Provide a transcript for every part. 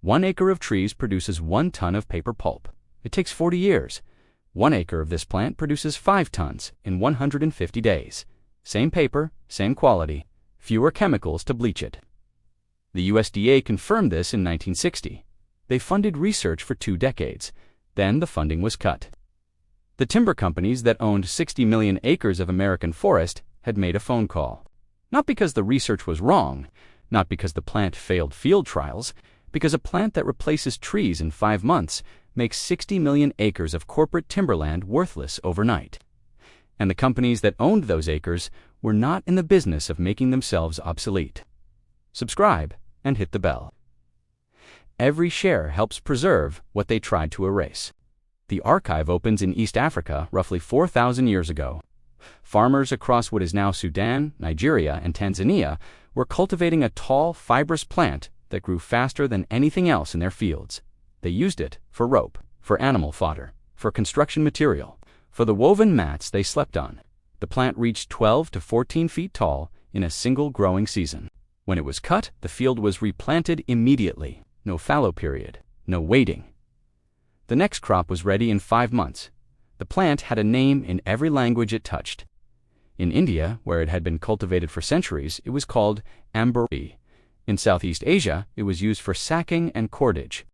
1 acre of trees produces 1 ton of paper pulp. It takes 40 years. 1 acre of this plant produces 5 tons in 150 days. Same paper, same quality, fewer chemicals to bleach it. The USDA confirmed this in 1960. They funded research for 2 decades. Then the funding was cut. The timber companies that owned 60 million acres of American forest had made a phone call. Not because the research was wrong, not because the plant failed field trials, because a plant that replaces trees in 5 months makes 60 million acres of corporate timberland worthless overnight. And the companies that owned those acres were not in the business of making themselves obsolete. Subscribe and hit the bell. Every share helps preserve what they tried to erase. The archive opens in East Africa roughly 4,000 years ago. Farmers across what is now Sudan, Nigeria, and Tanzania were cultivating a tall, fibrous plant that grew faster than anything else in their fields. They used it for rope, for animal fodder, for construction material, for the woven mats they slept on. The plant reached 12 to 14 feet tall in a single growing season. When it was cut, the field was replanted immediately. No fallow period, no waiting. The next crop was ready in 5 months. The plant had a name in every language it touched. In India, where it had been cultivated for centuries, it was called ambari. In Southeast Asia, it was used for sacking and cordage.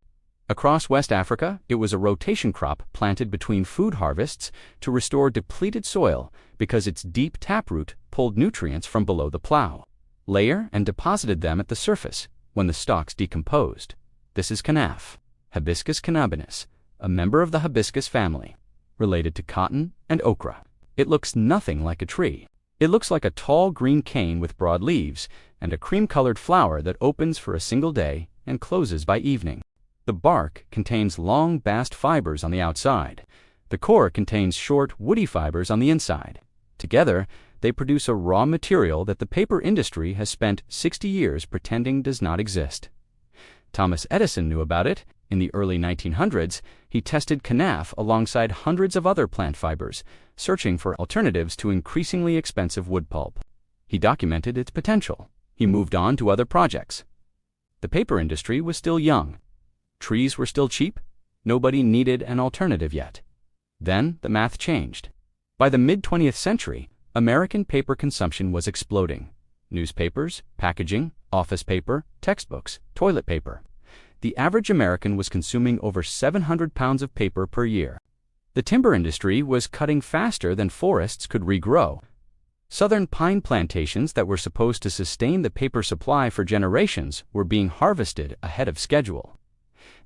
Across West Africa, it was a rotation crop planted between food harvests to restore depleted soil because its deep taproot pulled nutrients from below the plow, layer and deposited them at the surface when the stalks decomposed. This is kenaf, Hibiscus cannabinus, a member of the hibiscus family, related to cotton and okra. It looks nothing like a tree. It looks like a tall green cane with broad leaves and a cream-colored flower that opens for a single day and closes by evening. The bark contains long bast fibers on the outside. The core contains short, woody fibers on the inside. Together, they produce a raw material that the paper industry has spent 60 years pretending does not exist. Thomas Edison knew about it. In the early 1900s, he tested kenaf alongside hundreds of other plant fibers, searching for alternatives to increasingly expensive wood pulp. He documented its potential. He moved on to other projects. The paper industry was still young. Trees were still cheap. Nobody needed an alternative yet. Then the math changed. By the mid-20th century, American paper consumption was exploding. Newspapers, packaging, office paper, textbooks, toilet paper. The average American was consuming over 700 pounds of paper per year. The timber industry was cutting faster than forests could regrow. Southern pine plantations that were supposed to sustain the paper supply for generations were being harvested ahead of schedule.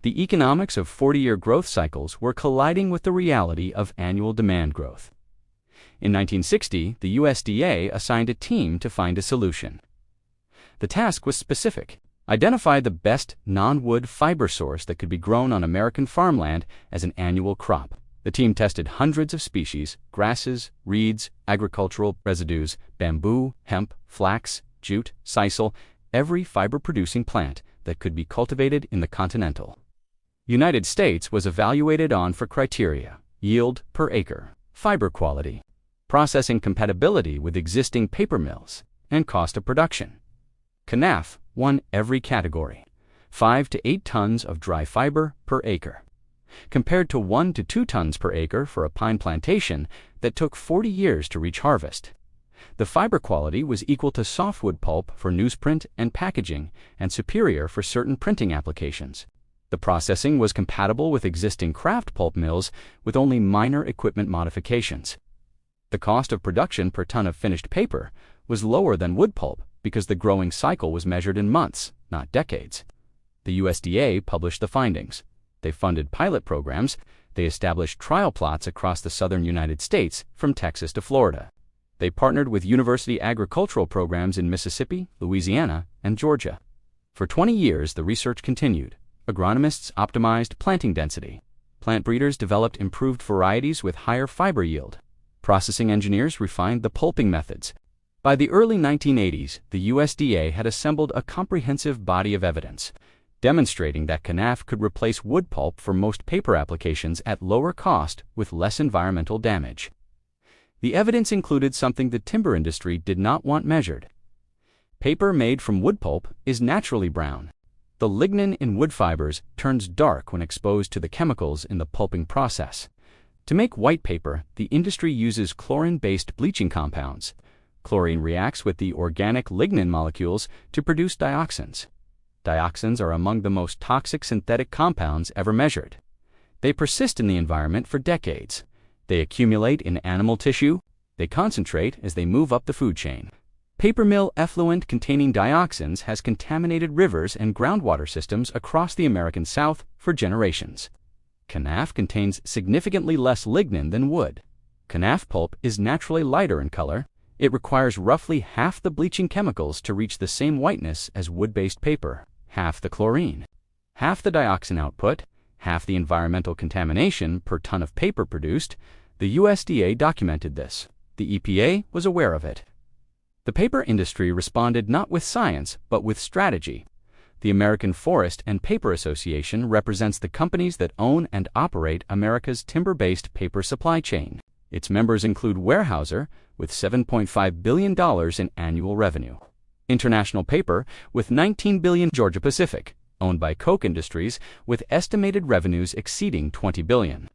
The economics of 40-year growth cycles were colliding with the reality of annual demand growth. In 1960, the USDA assigned a team to find a solution. The task was specific. Identify the best non-wood fiber source that could be grown on American farmland as an annual crop. The team tested hundreds of species: grasses, reeds, agricultural residues, bamboo, hemp, flax, jute, sisal, every fiber-producing plant that could be cultivated in the continental United States was evaluated on 4 criteria: yield per acre, fiber quality, processing compatibility with existing paper mills, and cost of production. Kenaf won every category: 5 to 8 tons of dry fiber per acre, compared to 1 to 2 tons per acre for a pine plantation that took 40 years to reach harvest. The fiber quality was equal to softwood pulp for newsprint and packaging and superior for certain printing applications. The processing was compatible with existing kraft pulp mills with only minor equipment modifications. The cost of production per ton of finished paper was lower than wood pulp because the growing cycle was measured in months, not decades. The USDA published the findings. They funded pilot programs. They established trial plots across the southern United States from Texas to Florida. They partnered with university agricultural programs in Mississippi, Louisiana, and Georgia. For 20 years, the research continued. Agronomists optimized planting density. Plant breeders developed improved varieties with higher fiber yield. Processing engineers refined the pulping methods. By the early 1980s, the USDA had assembled a comprehensive body of evidence, demonstrating that kenaf could replace wood pulp for most paper applications at lower cost with less environmental damage. The evidence included something the timber industry did not want measured. Paper made from wood pulp is naturally brown. The lignin in wood fibers turns dark when exposed to the chemicals in the pulping process. To make white paper, the industry uses chlorine-based bleaching compounds. Chlorine reacts with the organic lignin molecules to produce dioxins. Dioxins are among the most toxic synthetic compounds ever measured. They persist in the environment for decades. They accumulate in animal tissue. They concentrate as they move up the food chain. Paper mill effluent containing dioxins has contaminated rivers and groundwater systems across the American South for generations. Kenaf contains significantly less lignin than wood. Kenaf pulp is naturally lighter in color. It requires roughly half the bleaching chemicals to reach the same whiteness as wood-based paper, half the chlorine, half the dioxin output, half the environmental contamination per ton of paper produced. The USDA documented this. The EPA was aware of it. The paper industry responded not with science, but with strategy. The American Forest and Paper Association represents the companies that own and operate America's timber-based paper supply chain. Its members include Weyerhaeuser, with $7.5 billion in annual revenue. International Paper, with $19 billion. Georgia-Pacific, owned by Koch Industries, with estimated revenues exceeding $20 billion.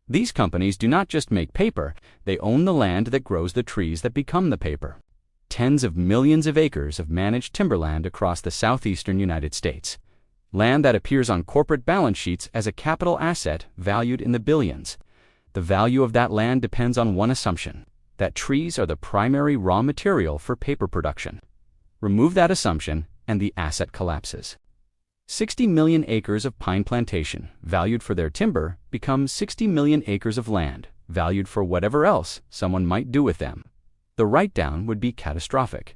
These companies do not just make paper, they own the land that grows the trees that become the paper. Tens of millions of acres of managed timberland across the southeastern United States. Land that appears on corporate balance sheets as a capital asset valued in the billions. The value of that land depends on one assumption, that trees are the primary raw material for paper production. Remove that assumption, and the asset collapses. 60 million acres of pine plantation, valued for their timber, become 60 million acres of land, valued for whatever else someone might do with them. The write-down would be catastrophic.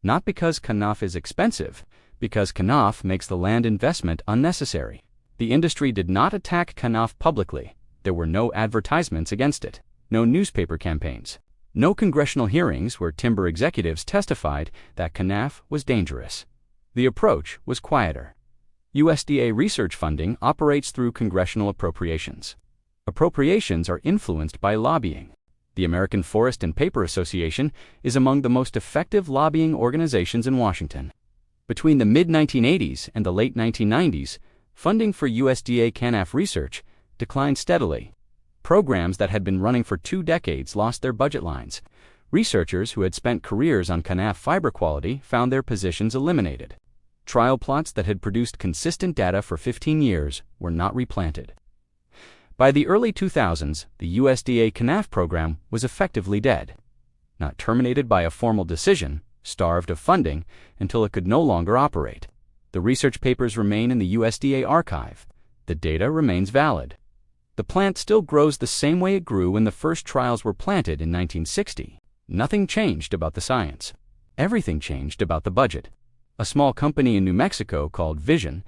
Not because kenaf is expensive, because kenaf makes the land investment unnecessary. The industry did not attack kenaf publicly. There were no advertisements against it, no newspaper campaigns, no congressional hearings where timber executives testified that kenaf was dangerous. The approach was quieter. USDA research funding operates through congressional appropriations. Appropriations are influenced by lobbying. The American Forest and Paper Association is among the most effective lobbying organizations in Washington. Between the mid-1980s and the late 1990s, funding for USDA kenaf research declined steadily. Programs that had been running for 2 decades lost their budget lines. Researchers who had spent careers on kenaf fiber quality found their positions eliminated. Trial plots that had produced consistent data for 15 years were not replanted. By the early 2000s, the USDA kenaf program was effectively dead. Not terminated by a formal decision, starved of funding until it could no longer operate. The research papers remain in the USDA archive. The data remains valid. The plant still grows the same way it grew when the first trials were planted in 1960. Nothing changed about the science. Everything changed about the budget. A small company in New Mexico called Vision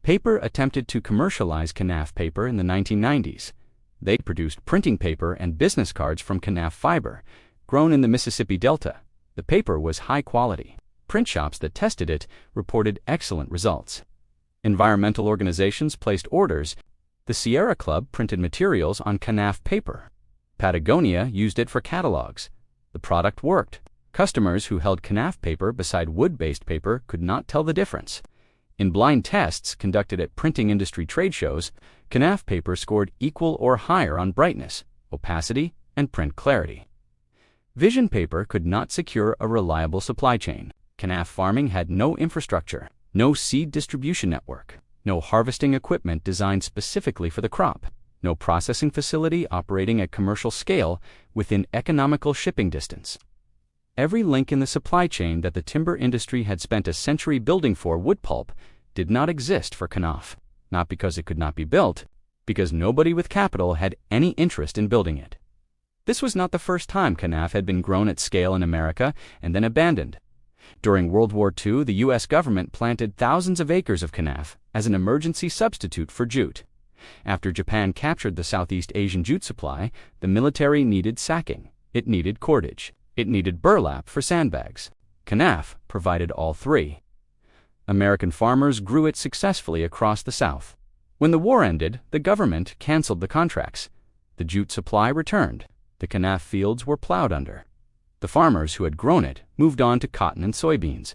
Paper attempted to commercialize kenaf paper in the 1990s. They produced printing paper and business cards from kenaf fiber, grown in the Mississippi Delta. The paper was high quality. Print shops that tested it reported excellent results. Environmental organizations placed orders. The Sierra Club printed materials on kenaf paper. Patagonia used it for catalogs. The product worked. Customers who held kenaf paper beside wood-based paper could not tell the difference. In blind tests conducted at printing industry trade shows, kenaf paper scored equal or higher on brightness, opacity, and print clarity. Vision paper could not secure a reliable supply chain. Kenaf farming had no infrastructure, no seed distribution network, no harvesting equipment designed specifically for the crop, no processing facility operating at commercial scale within economical shipping distance. Every link in the supply chain that the timber industry had spent a century building for wood pulp did not exist for kenaf, not because it could not be built, because nobody with capital had any interest in building it. This was not the first time kenaf had been grown at scale in America and then abandoned. During World War II, the U.S. government planted thousands of acres of kenaf as an emergency substitute for jute. After Japan captured the Southeast Asian jute supply, the military needed sacking. It needed cordage. It needed burlap for sandbags. Kenaf provided all three. American farmers grew it successfully across the South. When the war ended, the government canceled the contracts. The jute supply returned. The kenaf fields were plowed under. The farmers who had grown it moved on to cotton and soybeans.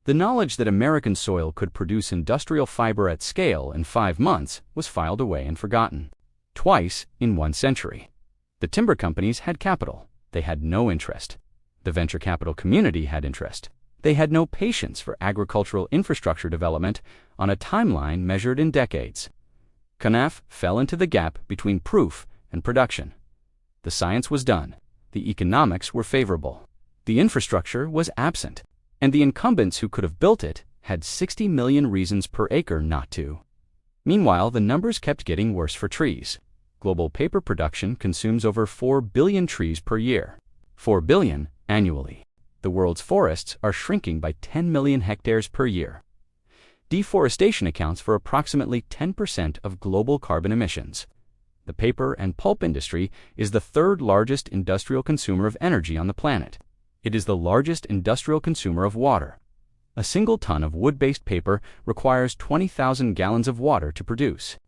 The The knowledge that American soil could produce industrial fiber at scale in 5 months was filed away and forgotten. Twice in 1 century. The timber companies had capital. They had no interest. The venture capital community had interest. They had no patience for agricultural infrastructure development on a timeline measured in decades. Kenaf fell into the gap between proof and production. The science was done. The economics were favorable. The infrastructure was absent. And the incumbents who could have built it had 60 million reasons per acre not to. Meanwhile, the numbers kept getting worse for trees. Global paper production consumes over 4 billion trees per year. 4 billion annually. The world's forests are shrinking by 10 million hectares per year. Deforestation accounts for approximately 10% of global carbon emissions. The paper and pulp industry is the 3rd largest industrial consumer of energy on the planet. It is the largest industrial consumer of water. A single ton of wood-based paper requires 20,000 gallons of water to produce.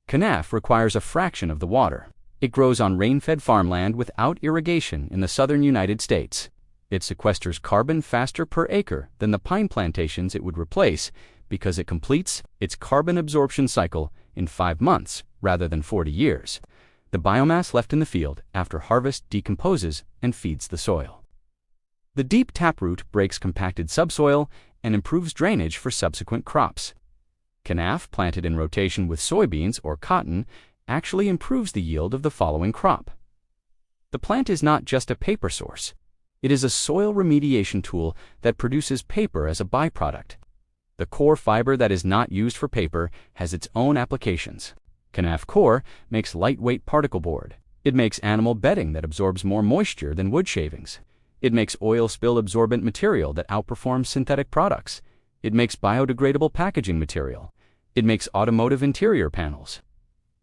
Kenaf requires a fraction of the water. It grows on rain-fed farmland without irrigation in the southern United States. It sequesters carbon faster per acre than the pine plantations it would replace because it completes its carbon absorption cycle in 5 months rather than 40 years. The biomass left in the field after harvest decomposes and feeds the soil. The deep taproot breaks compacted subsoil and improves drainage for subsequent crops. Kenaf planted in rotation with soybeans or cotton actually improves the yield of the following crop. The plant is not just a paper source. It is a soil remediation tool that produces paper as a byproduct. The core fiber that is not used for paper has its own applications. Kenaf core makes lightweight particle board. It makes animal bedding that absorbs more moisture than wood shavings. It makes oil spill absorbent material that outperforms synthetic products. It makes biodegradable packaging material. It makes automotive interior panels.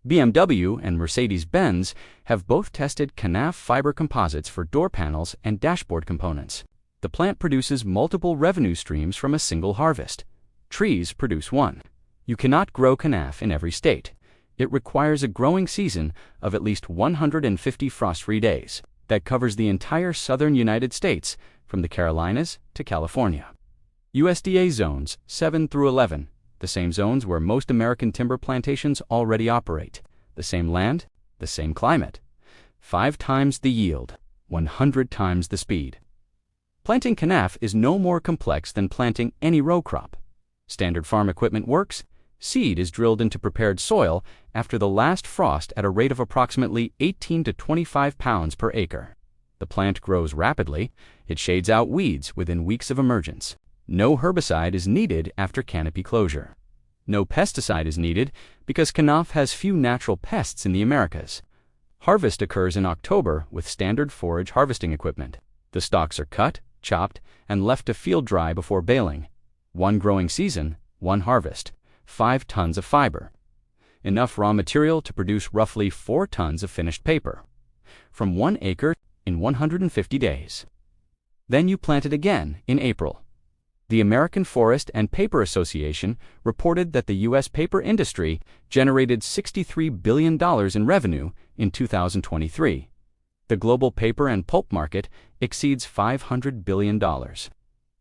BMW and Mercedes-Benz have both tested Kenaf fiber composites for door panels and dashboard components. The plant produces multiple revenue streams from a single harvest. Trees produce one. You cannot grow Kenaf in every state. It requires a growing season of at least 150 frost-free days that covers the entire southern United States from the Carolinas to California. USDA zones 7 through 11. The same zones where most American timber plantations already operate. The same land, the same climate. 5 times the yield, 100 times the speed. Planting Kenaf is no more complex than planting any row crop. Standard farm equipment works. Seed is drilled into prepared soil after the last frost at a rate of approximately 18 to 25 pounds per acre. The plant grows rapidly. It shades out weeds within weeks of emergence. No herbicide is needed after canopy closure. No pesticide is needed because Kenaf has few natural pests in the Americas. Harvest occurs in October with standard forage harvesting equipment. The stalks are cut, chopped, and left to field dry before baling. 1 growing season, 1 harvest, 5 tons of fiber. Enough raw material to produce roughly 4 tons of finished paper. From 1 acre in 150 days. Then you plant it again in April. The American Forest and Paper Association reported that the U.S. paper industry generated $63 billion in revenue in 2023. The global paper and pulp market exceeds $500 billion.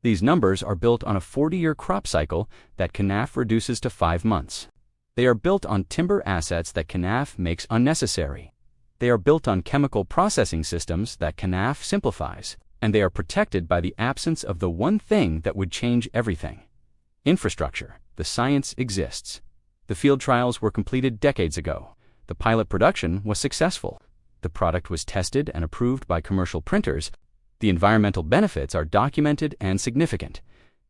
These numbers are built on a 40-year crop cycle that Kenaf reduces to 5 months. They are built on timber assets that Kenaf makes unnecessary. They are built on chemical processing systems that Kenaf simplifies. And they are protected by the absence of the one thing that would change everything. Infrastructure. The science exists. The field trials were completed decades ago. The pilot production was successful. The product was tested and approved by commercial printers. The environmental benefits are documented and significant.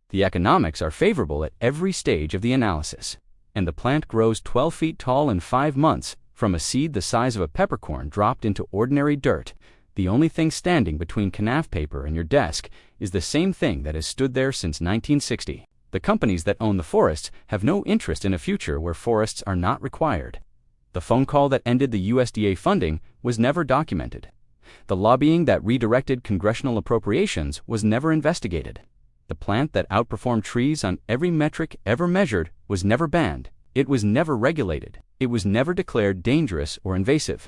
The economics are favorable at every stage of the analysis. And the plant grows 12 feet tall in 5 months from a seed the size of a peppercorn dropped into ordinary dirt. The only thing standing between Kenaf paper and your desk is the same thing that has stood there since 1960. The companies that own the forests have no interest in a future where forests are not required. The phone call that ended the USDA funding was never documented. The lobbying that redirected congressional appropriations was never investigated. The plant that outperformed trees on every metric ever measured was never banned. It was never regulated. It was never declared dangerous or invasive.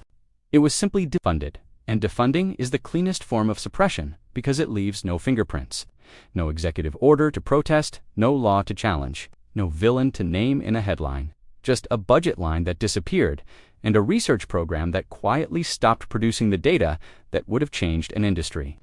It was simply defunded. And defunding is the cleanest form of suppression because it leaves no fingerprints. No executive order to protest, no law to challenge, no villain to name in a headline. Just a budget line that disappeared, and a research program that quietly stopped producing the data that would have changed an industry.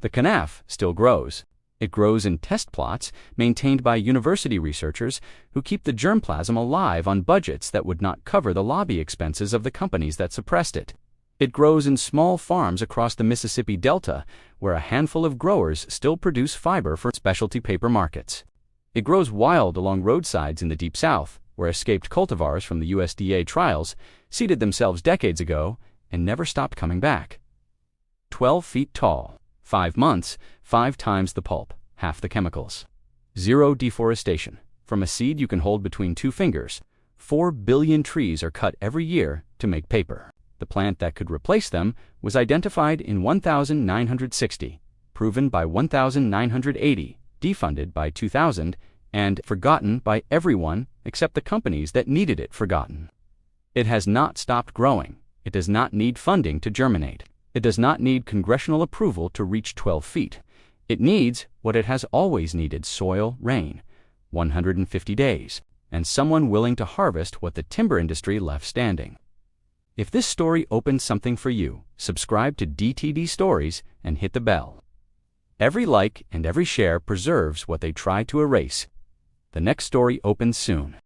The kenaf still grows. It grows in test plots maintained by university researchers who keep the germplasm alive on budgets that would not cover the lobby expenses of the companies that suppressed it. It grows in small farms across the Mississippi Delta, where a handful of growers still produce fiber for specialty paper markets. It grows wild along roadsides in the Deep South, where escaped cultivars from the USDA trials seeded themselves decades ago and never stopped coming back. 12 feet tall, 5 months, 5 times the pulp, half the chemicals. Zero deforestation. From a seed you can hold between 2 fingers, 4 billion trees are cut every year to make paper. The plant that could replace them was identified in 1960, proven by 1980, defunded by 2000, and forgotten by everyone except the companies that needed it forgotten. It has not stopped growing. It does not need funding to germinate. It does not need congressional approval to reach 12 feet. It needs what it has always needed: soil, rain, 150 days, and someone willing to harvest what the timber industry left standing. If this story opened something for you, subscribe to DTD Stories and hit the bell. Every like and every share preserves what they try to erase. The next story opens soon.